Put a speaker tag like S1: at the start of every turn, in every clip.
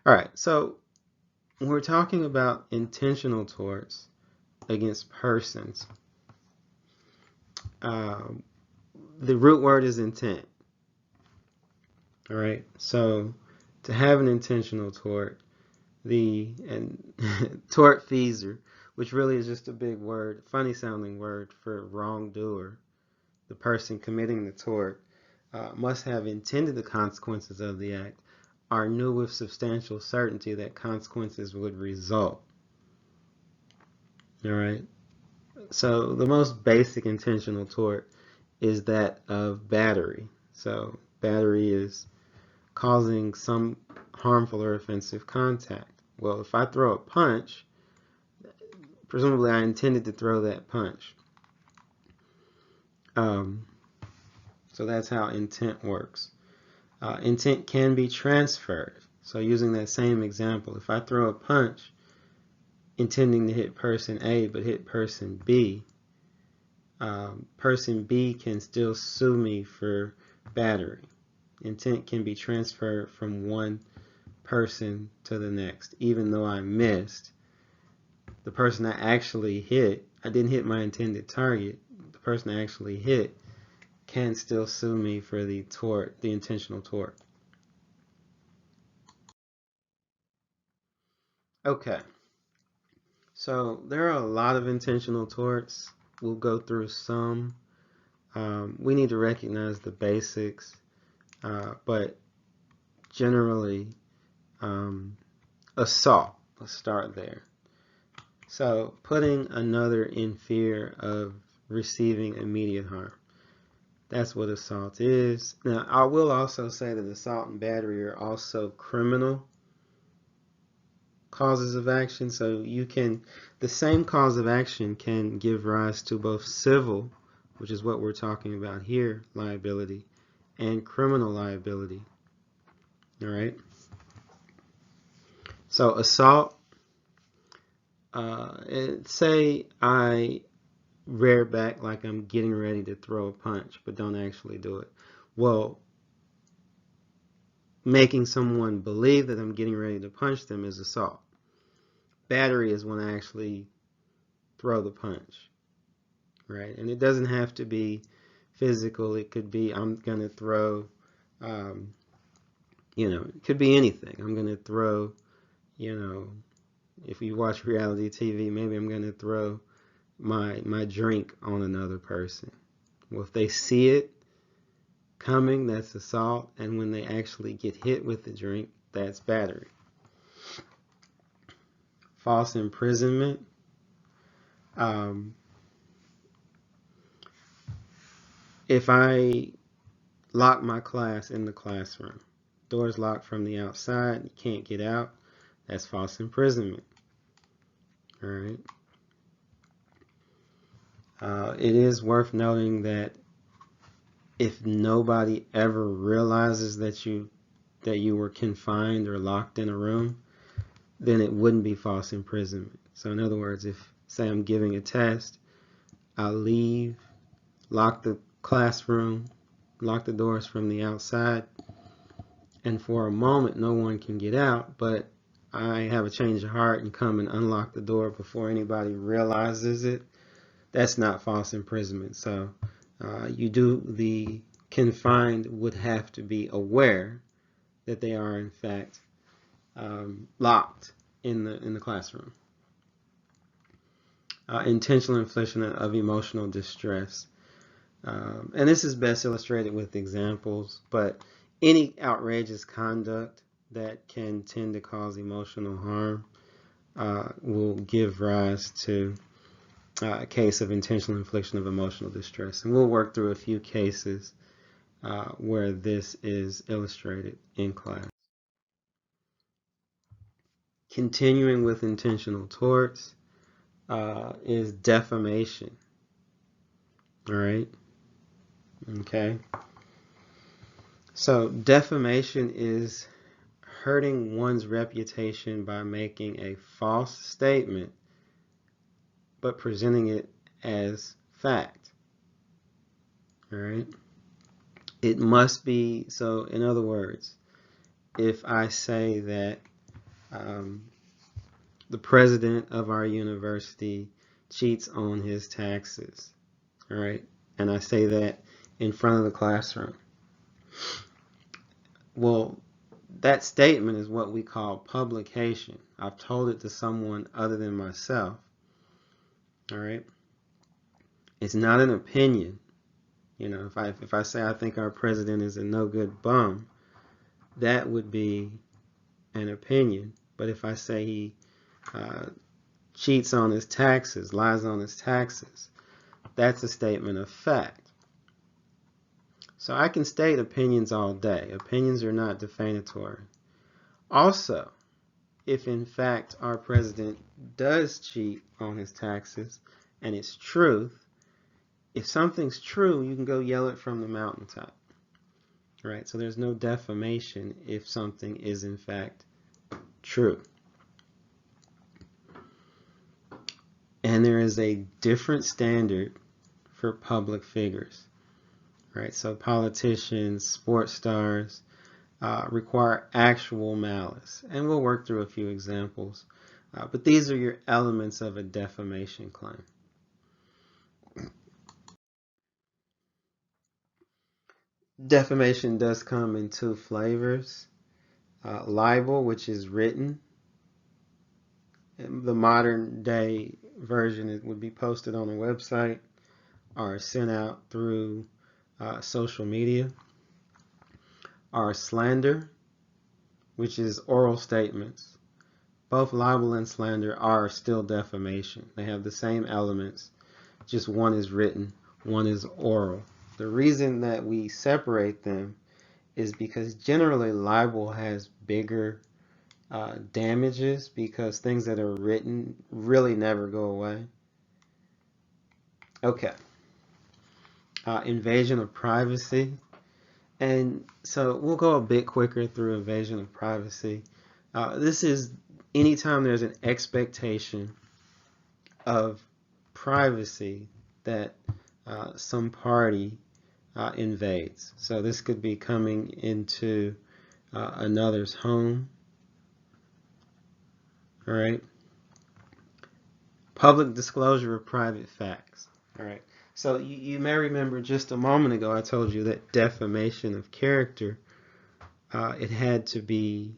S1: All right, so when we're talking about intentional torts against persons, um, the root word is intent. All right, so to have an intentional tort, the and tortfeasor, which really is just a big word, funny sounding word for wrongdoer, the person committing the tort, must have intended the consequences of the act, or knew with substantial certainty that consequences would result. All right. So the most basic intentional tort is that of battery. So battery is causing some harmful or offensive contact. Well, if I throw a punch, presumably I intended to throw that punch. Um, so that's how intent works. Intent can be transferred. So using that same example, if I throw a punch intending to hit person A but hit person B, person B can still sue me for battery. Intent can be transferred from one person to the next. Even though I missed, the person I actually hit, I didn't hit my intended target, the person I actually hit can still sue me for the tort, the intentional tort. Okay, so there are a lot of intentional torts. We'll go through some. We need to recognize the basics, but generally, um, assault. Let's start there. So, putting another in fear of receiving immediate harm. That's what assault is. Now, I will also say that assault and battery are also criminal causes of action. So the same cause of action can give rise to both civil, which is what we're talking about here, liability, and criminal liability. All right. So assault, say I rear back like I'm getting ready to throw a punch, but don't actually do it. Well, making someone believe that I'm getting ready to punch them is assault. Battery is when I actually throw the punch, right? And it doesn't have to be physical. It could be I'm going to throw, um, it could be anything. I'm going to throw, you know, if you watch reality TV, maybe I'm going to throw my drink on another person. Well, if they see it coming, that's assault, and when they actually get hit with the drink, that's battery. False imprisonment. Um, if I lock my class in the classroom, doors locked from the outside, you can't get out, that's false imprisonment. All right. It is worth noting that if nobody ever realizes that you were confined or locked in a room, then it wouldn't be false imprisonment. So in other words, if say I'm giving a test, I'll leave, lock the classroom, lock the doors from the outside, and for a moment no one can get out, but I have a change of heart and come and unlock the door before anybody realizes it, that's not false imprisonment. So the confined would have to be aware that they are in fact locked in the classroom. Intentional infliction of emotional distress. And this is best illustrated with examples, but any outrageous conduct that can tend to cause emotional harm will give rise to a case of intentional infliction of emotional distress. And we'll work through a few cases where this is illustrated in class. Continuing with intentional torts is defamation. All right. Okay. So defamation is hurting one's reputation by making a false statement but presenting it as fact. All right. It must be, so in other words, if I say that um, the president of our university cheats on his taxes. All right. And I say that in front of the classroom. Well, that statement is what we call publication. I've told it to someone other than myself. All right. It's not an opinion. You know, if I say I think our president is a no good bum, that would be an opinion. But if I say he uh, cheats on his taxes, lies on his taxes, that's a statement of fact. So I can state opinions all day. Opinions are not defamatory. Also, if in fact our president does cheat on his taxes and it's truth, if something's true, you can go yell it from the mountaintop. Right? So there's no defamation if something is in fact true. And there is a different standard for public figures. Right? So politicians, sports stars require actual malice. And we'll work through a few examples. But these are your elements of a defamation claim. Defamation does come in two flavors. Libel, which is written. The modern day version would be posted on a website or sent out through social media. Or slander, which is oral statements. Both libel and slander are still defamation. They have the same elements, just one is written, one is oral. The reason that we separate them is because generally libel has bigger damages because things that are written really never go away. Okay. Invasion of privacy. And so we'll go a bit quicker through invasion of privacy. This is anytime there's an expectation of privacy that some party invades. So this could be coming into another's home. All right. Public disclosure of private facts. All right. So you may remember just a moment ago I told you that defamation of character, it had to be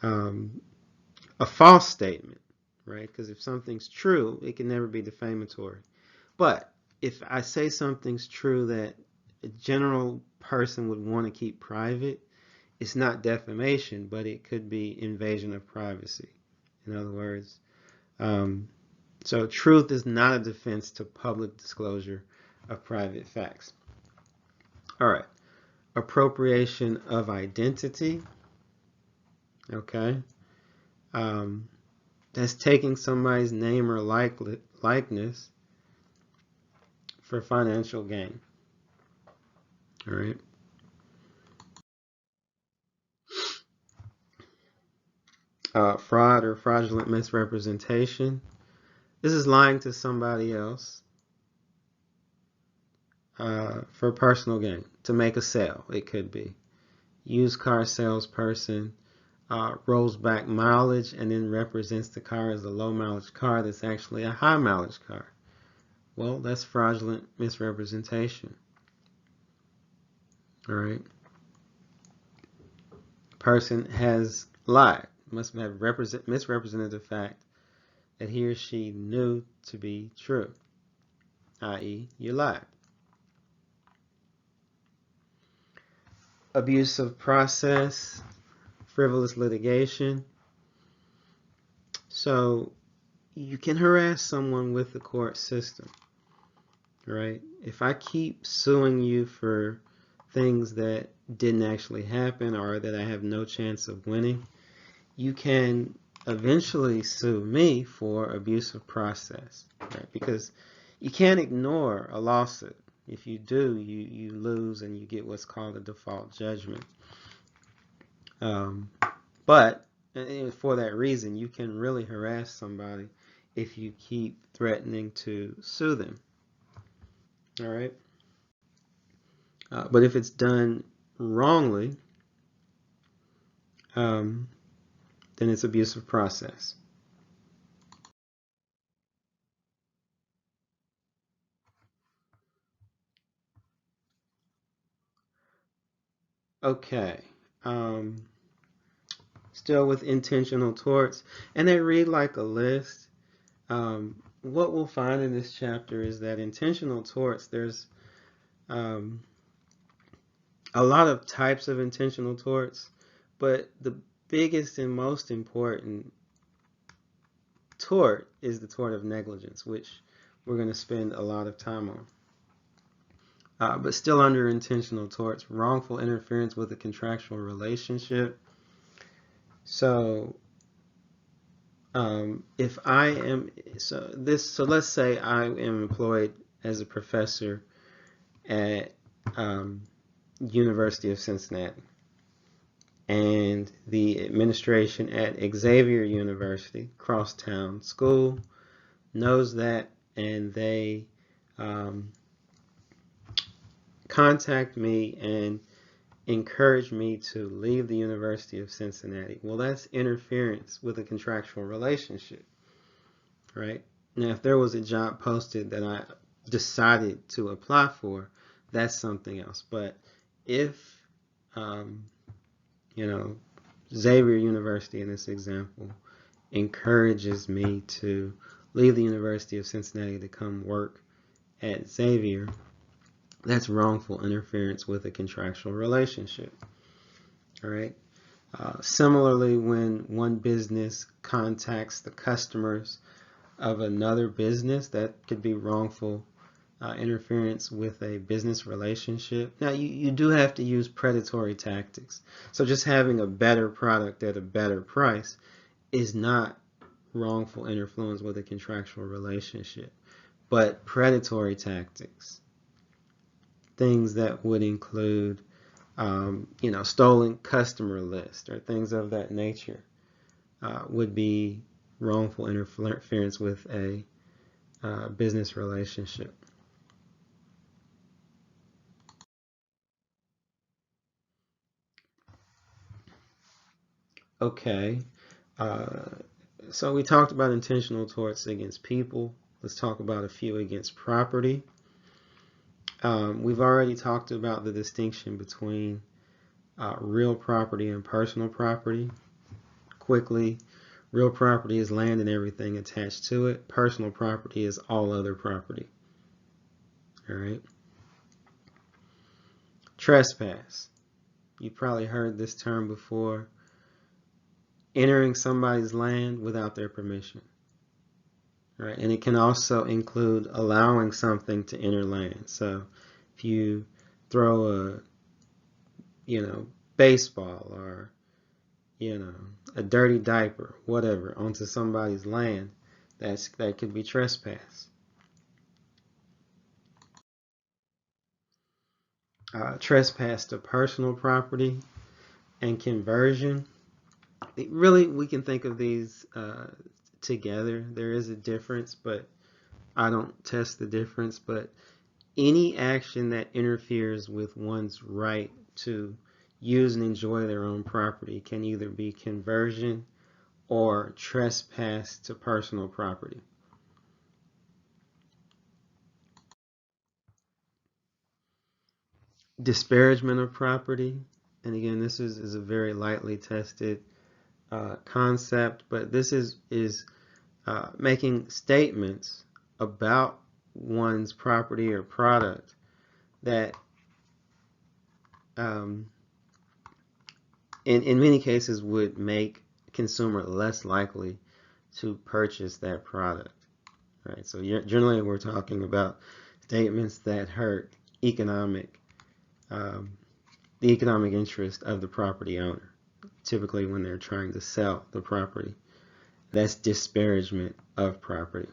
S1: a false statement, right? Because if something's true, it can never be defamatory. But if I say something's true that a general person would want to keep private, it's not defamation, but it could be invasion of privacy. In other words, so truth is not a defense to public disclosure of private facts. All right. Appropriation of identity. Okay. That's taking somebody's name or likeness for financial gain. All right. Fraud or fraudulent misrepresentation. This is lying to somebody else for personal gain, to make a sale. It could be used car salesperson rolls back mileage and then represents the car as a low mileage car that's actually a high mileage car. Well, that's fraudulent misrepresentation. All right. Person has lied, must have misrepresented the fact that he or she knew to be true, i.e., you lied. Abuse of process, frivolous litigation. So you can harass someone with the court system, right? If I keep suing you for things that didn't actually happen or that I have no chance of winning, you can eventually sue me for abuse of process, right? Because you can't ignore a lawsuit. If you do, you lose and you get what's called a default judgment. But for that reason, you can really harass somebody if you keep threatening to sue them. All right. But if it's done wrongly, then it's abusive process. Okay. Um, Still with intentional torts, and they read like a list. What we'll find in this chapter is that intentional torts, there's um, a lot of types of intentional torts, but the biggest and most important tort is the tort of negligence, which we're going to spend a lot of time on. But still under intentional torts, wrongful interference with a contractual relationship. So if I am, so let's say I am employed as a professor at University of Cincinnati, and the administration at Xavier University, Crosstown School, knows that, and they contact me and encourage me to leave the University of Cincinnati. Well, that's interference with a contractual relationship, right? Now, if there was a job posted that I decided to apply for, that's something else. But if, you know, Xavier University in this example encourages me to leave the University of Cincinnati to come work at Xavier, that's wrongful interference with a contractual relationship. All right. Similarly, when one business contacts the customers of another business, that could be wrongful interference with a business relationship. Now, you do have to use predatory tactics. So just having a better product at a better price is not wrongful interference with a contractual relationship. But predatory tactics, things that would include stolen customer list or things of that nature, would be wrongful interference with a business relationship. Okay, uh, so we talked about intentional torts against people. Let's talk about a few against property. We've already talked about the distinction between real property and personal property. Quickly, real property is land and everything attached to it. Personal property is all other property. All right. Trespass. You probably heard this term before. Entering somebody's land without their permission. Right? And it can also include allowing something to enter land. So if you throw baseball or, a dirty diaper, whatever, onto somebody's land, that could be trespass. Trespass to personal property and conversion. Really, we can think of these together. There is a difference, but I don't test the difference. But any action that interferes with one's right to use and enjoy their own property can either be conversion or trespass to personal property. Disparagement of property, and again, this is a very lightly tested concept, but this is making statements about one's property or product that in many cases would make a consumer less likely to purchase that product. Right? So generally we're talking about statements that hurt the economic interest of the property owner, typically when they're trying to sell the property. That's disparagement of property.